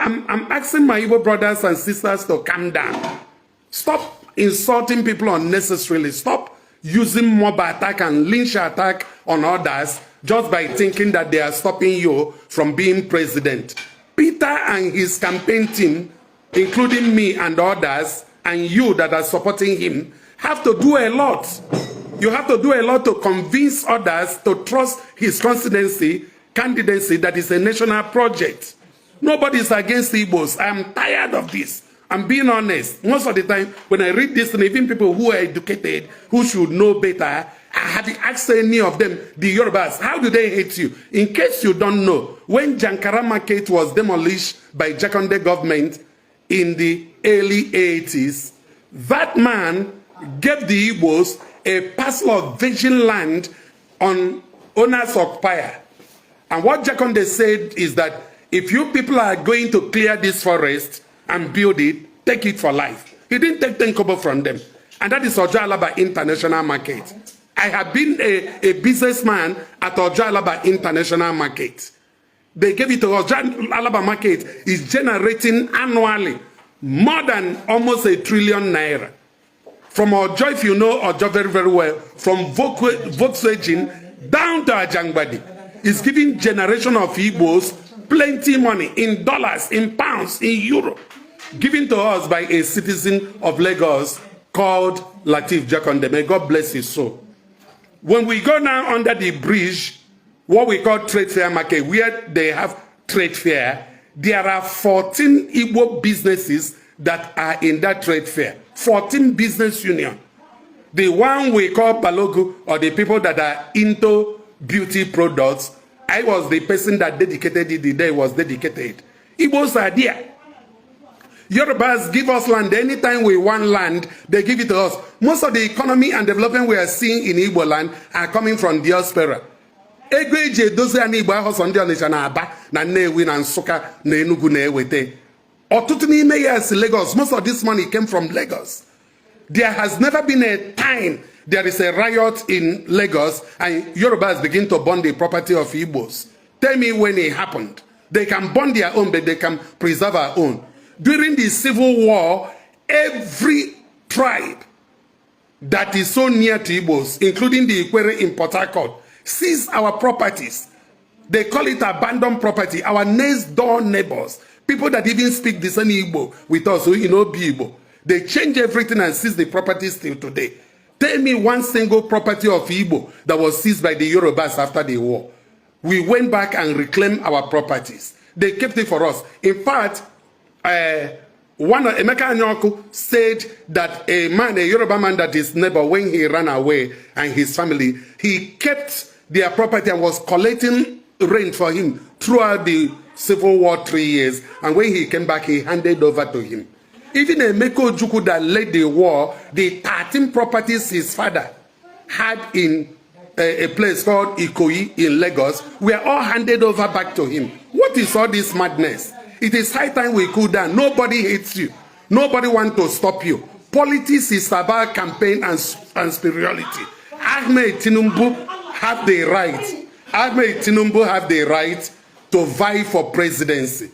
I'm asking my Igbo brothers and sisters to calm down. Stop insulting people unnecessarily. Stop using mob attack and lynch attack on others just by thinking that they are stopping you from being president. Peter and his campaign team, including me and others, and you that are supporting him, have to do a lot. You have to do a lot to convince others to trust his candidacy that is a national project. Nobody is against Igbo'S. I am tired of this. I'm being honest. Most of the time, when I read this, and even people who are educated, who should know better, I have asked any of them, the Yorubas, how do they hate you? In case you don't know, when Jankara Market was demolished by Jakonde government in the early 80s, that man gave the Igbo'S a parcel of virgin land on owner's occupier. And what Jakonde said is that if you people are going to clear this forest and build it, take it for life. He didn't take 10 kobo from them. And that is Ojo Alaba International Market. I have been a businessman at Ojo Alaba International Market. They gave it to Ojo Alaba Market is generating annually more than almost 1 trillion naira. From Ojo, if you know Ojo very, very well, from Volkswagen down to Ajangbadi, is giving generation of Igbo'S plenty money in dollars, in pounds, in euro, given to us by a citizen of Lagos called Latif Jakonde. May God bless his soul. When we go now under the bridge, what we call trade fair market, where they have trade fair, there are 14 Igbo businesses that are in that trade fair. 14 business union. The one we call Balogu, or the people that are into beauty products, I was the person that dedicated it the day it was dedicated. Igbo'S are there. Yorubas give us land. Anytime we want land, they give it to us. Most of the economy and development we are seeing in Igbo land are coming from diaspora. Ego eji edozi ana Igbo ahụ sọ ndị Ọnịcha na Aba na Nnewi na Nsụka na Enugu na Ewete. Ọtụtụ n'ime years Lagos, most of this money came from Lagos. There has never been a time there is a riot in Lagos and Yorubas begin to burn the property of Igbo'S. Tell me when it happened. They can burn their own, but they can preserve our own. During the Civil War, every tribe that is so near to Igbo'S, including the Ikwere in Port Harcourt, seized our properties. They call it abandoned property. Our next door neighbors, people that even speak the same Igbo with us, who you know be Igbo, they change everything and seize the properties till today. Tell me one single property of Igbo that was seized by the Yorubas after the war. We went back and reclaimed our properties. They kept it for us. In fact, one of Emeka Anyoku said that a Yoruba man that is neighbor, when he ran away and his family, he kept their property and was collecting rent for him throughout the Civil War 3 years. And when he came back, he handed over to him. Even Emeka Ojukwu that led the war, the 13 properties his father had in a place called Ikoyi in Lagos were all handed over back to him. What is all this madness? It is high time we cool down. Nobody hates you. Nobody wants to stop you. Politics is about campaign and spirituality. Ahmed Tinubu have the right. Ahmed Tinubu have the right to vie for presidency.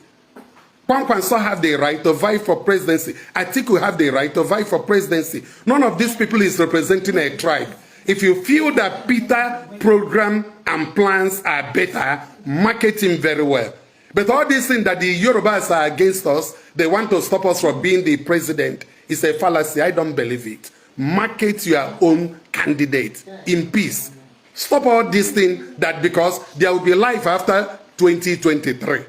Kwankwanso have the right to vie for presidency. Atiku have the right to vie for presidency. None of these people is representing a tribe. If you feel that Peter program and plans are better, market him very well. But all these things that the Yorubas are against us, they want to stop us from being the president, is a fallacy. I don't believe it. Market your own candidate in peace. Stop all these things that because there will be life after 2023.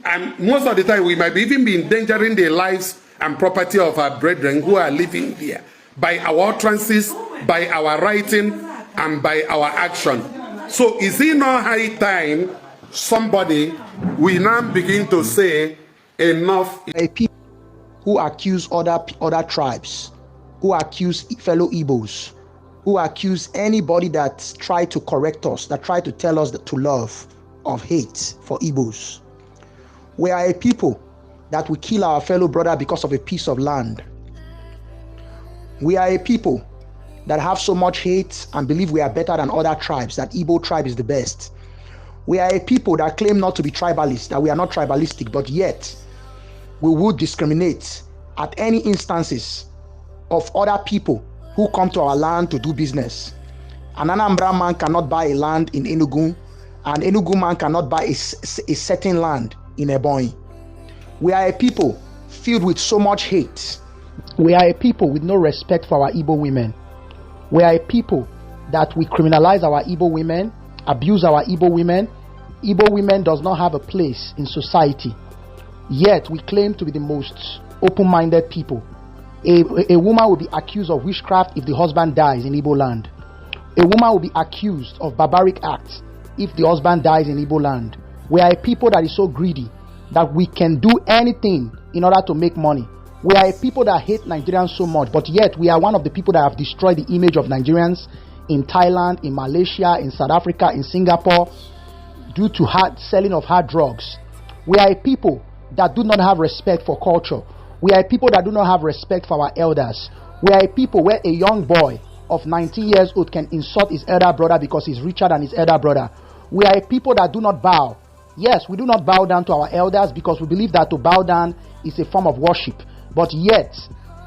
And most of the time, we might even be endangering the lives and property of our brethren who are living here by our utterances, by our writing, and by our action. So is it not high time somebody will now begin to say enough? A people who accuse other tribes, who accuse fellow Igbo'S, who accuse anybody that try to correct us, that try to tell us that to love, of hate for Igbo'S. We are a people that will kill our fellow brother because of a piece of land. We are a people that have so much hate and believe we are better than other tribes, that Igbo tribe is the best. We are a people that claim not to be tribalist, that we are not tribalistic, but yet we will discriminate at any instances of other people who come to our land to do business. An Anambra man cannot buy a land in Enugu, and Enugu man cannot buy a certain land in Ebonyi. We are a people filled with so much hate. We are a people with no respect for our Igbo women. We are a people that we criminalize our Igbo women, abuse our Igbo women. Igbo women does not have a place in society. Yet we claim to be the most open-minded people. A woman will be accused of witchcraft if the husband dies in Igbo land. A woman will be accused of barbaric acts if the husband dies in Igbo land. We are a people that is so greedy that we can do anything in order to make money. We are a people that hate Nigerians so much, but yet we are one of the people that have destroyed the image of Nigerians in Thailand, in Malaysia, in South Africa, in Singapore, due to selling of hard drugs. We are a people that do not have respect for culture. We are a people that do not have respect for our elders. We are a people where a young boy of 19 years old can insult his elder brother because he's richer than his elder brother. We are a people that do not bow. Yes, we do not bow down to our elders because we believe that to bow down is a form of worship. But yet,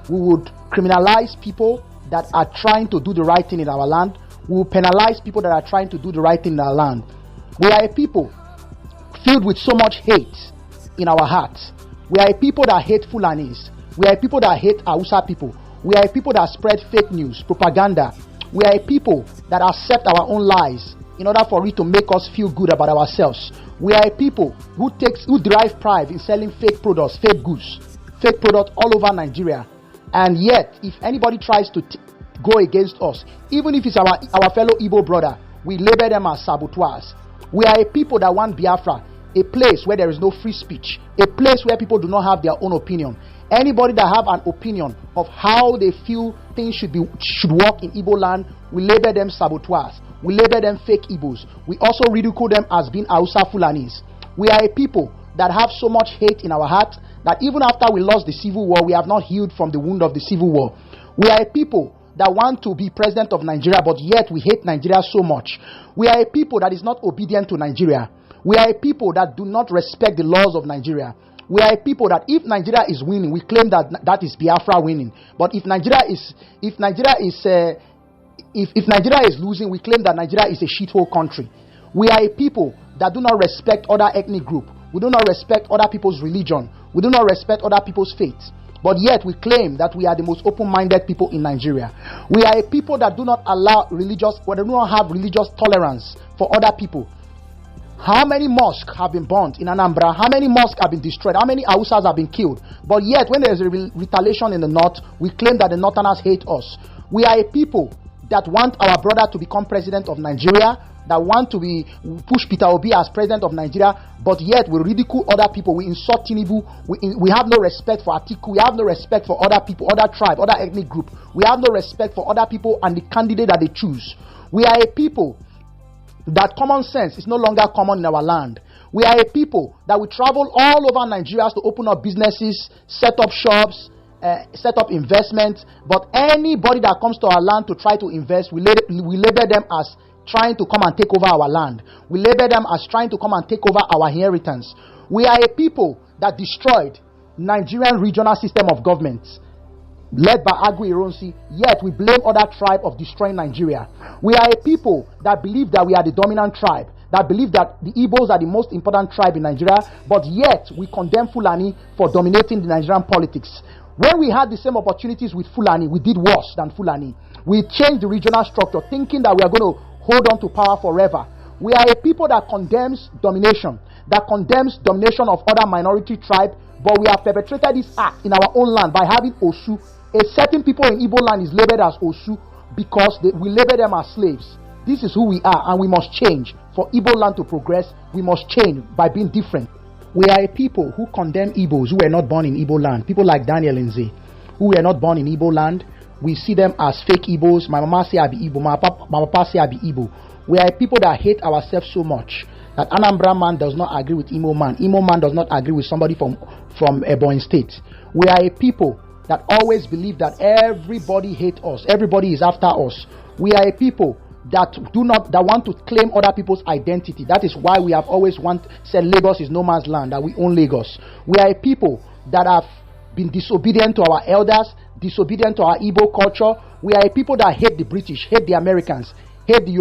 we would criminalize people that are trying to do the right thing in our land. We will penalize people that are trying to do the right thing in our land. We are a people filled with so much hate in our hearts. We are a people that hate Fulanis. We are a people that hate Hausa people. We are a people that spread fake news, propaganda. We are a people that accept our own lies in order for it to make us feel good about ourselves. We are a people who derive pride in selling fake products, fake goods, fake products all over Nigeria. And yet, if anybody tries to go against us, even if it's our fellow Igbo brother, we label them as saboteurs. We are a people that want Biafra, a place where there is no free speech, a place where people do not have their own opinion. Anybody that have an opinion of how they feel things should work in Igbo land, we label them saboteurs. We label them fake Igbos. We also ridicule them as being Hausa Fulanis. We are a people that have so much hate in our heart that even after we lost the civil war, we have not healed from the wound of the civil war. We are a people that want to be president of Nigeria, but yet we hate Nigeria so much. We are a people that is not obedient to Nigeria. We are a people that do not respect the laws of Nigeria. We are a people that if Nigeria is winning, we claim that is Biafra winning. But if Nigeria is losing, we claim that Nigeria is a shithole country. We are a people that do not respect other ethnic groups. We do not respect other people's religion. We do not respect other people's faith. But yet we claim that we are the most open-minded people in Nigeria. We are a people that do not do not have religious tolerance for other people. How many mosques have been burnt in Anambra? How many mosques have been destroyed? How many Hausas have been killed? But yet when there is a retaliation in the north, we claim that the northerners hate us. We are a people that want our brother to become president of Nigeria, that want to push Peter Obi as president of Nigeria, but yet we ridicule other people, we insult Tinubu, we have no respect for Atiku, we have no respect for other people, other tribe, other ethnic group. We have no respect for other people and the candidate that they choose. We are a people that common sense is no longer common in our land. We are a people that will travel all over Nigeria to open up businesses, set up shops, set up investments, but anybody that comes to our land to try to invest, we label them as trying to come and take over our land. We label them as trying to come and take over our inheritance. We are a people that destroyed Nigerian regional system of government led by Agui Ironsi, yet we blame other tribe of destroying Nigeria. We are a people that believe that we are the dominant tribe, that believe that the Igbos are the most important tribe in Nigeria, but yet we condemn Fulani for dominating the Nigerian politics. When we had the same opportunities with Fulani, we did worse than Fulani. We changed the regional structure, thinking that we are going to hold on to power forever. We are a people that condemns domination, that condemns domination of other minority tribes, but we have perpetrated this act in our own land by having Osu. A certain people in Igbo land is labeled as Osu because we label them as slaves. This is who we are, and we must change. For Igbo land to progress, we must change by being different. We are a people who condemn Igbos who were not born in Igbo land. People like Daniel Nze, who were not born in Igbo land. We see them as fake Igbos. My mama say I be Igbo. My papa say I be Igbo. We are a people that hate ourselves so much that Anambra man does not agree with Imo man. Imo man does not agree with somebody from Ebonyi State. We are a people that always believe that everybody hates us. Everybody is after us. We are a people that want to claim other people's identity. That is why we have always said Lagos is no man's land, that we own Lagos. We are a people that have been disobedient to our elders, disobedient to our Igbo culture. We are a people that hate the British, hate the Americans, hate the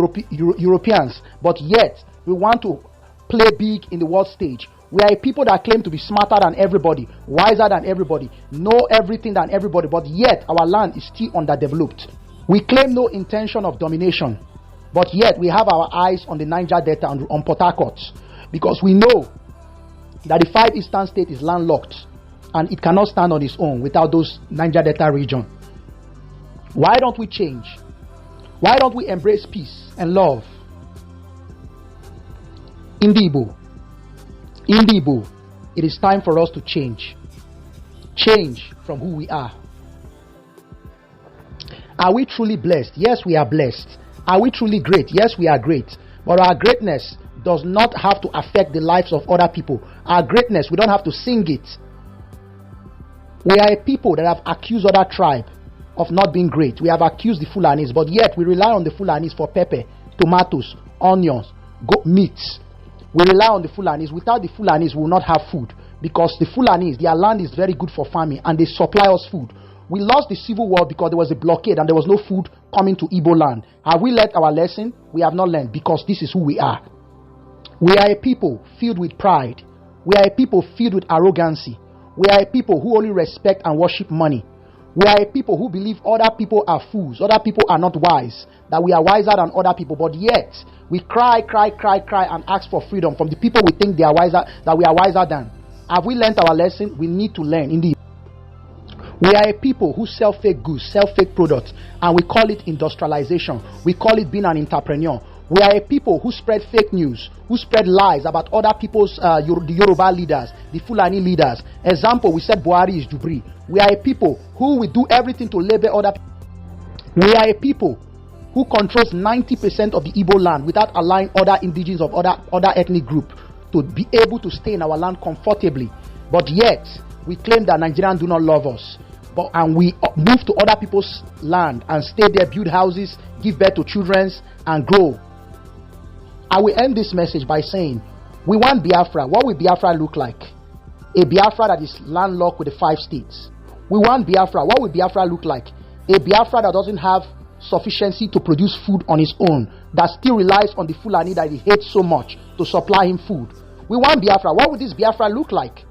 Europeans, but yet we want to play big in the world stage. We are a people that claim to be smarter than everybody, wiser than everybody, know everything than everybody, but yet our land is still underdeveloped. We claim no intention of domination, but yet we have our eyes on the Niger Delta and on Port Harcourt, because we know that the 5 eastern states is landlocked and it cannot stand on its own without those Niger Delta region. Why don't we change? Why don't we embrace peace and love? In the Igbo, it is time for us to change. Change from who we are. Are we truly blessed? Yes, we are blessed. Are we truly great? Yes, we are great. But our greatness does not have to affect the lives of other people. Our greatness, we don't have to sing it. We are a people that have accused other tribe of not being great. We have accused the Fulanis, but yet we rely on the Fulanis for pepper, tomatoes, onions, goat meats. We rely on the Fulanis. Without the Fulanis, we will not have food, because the Fulanis, their land is very good for farming and they supply us food. We lost the civil war because there was a blockade and there was no food coming to Igbo land. Have we learned our lesson? We have not learned, because this is who we are. We are a people filled with pride. We are a people filled with arrogancy. We are a people who only respect and worship money. We are a people who believe other people are fools, other people are not wise, that we are wiser than other people, but yet we cry and ask for freedom from the people we think they are wiser, that we are wiser than. Have we learned our lesson? We need to learn. Indeed, we are a people who sell fake goods, sell fake products, and we call it industrialization. We call it being an entrepreneur. We are a people who spread fake news, who spread lies about other people's, the Yoruba leaders, the Fulani leaders. Example, we said Buhari is Jubri. We are a people who will do everything to label other people. We are a people who controls 90% of the Igbo land without allowing other indigenes of other ethnic group to be able to stay in our land comfortably. But yet, we claim that Nigerians do not love us. And we move to other people's land and stay there, build houses, give birth to children, and grow. I will end this message by saying, we want Biafra. What will Biafra look like? A Biafra that is landlocked with the 5 states. We want Biafra. What will Biafra look like? A Biafra that doesn't have sufficiency to produce food on its own, that still relies on the Fulani that he hates so much to supply him food. We want Biafra. What would this Biafra look like?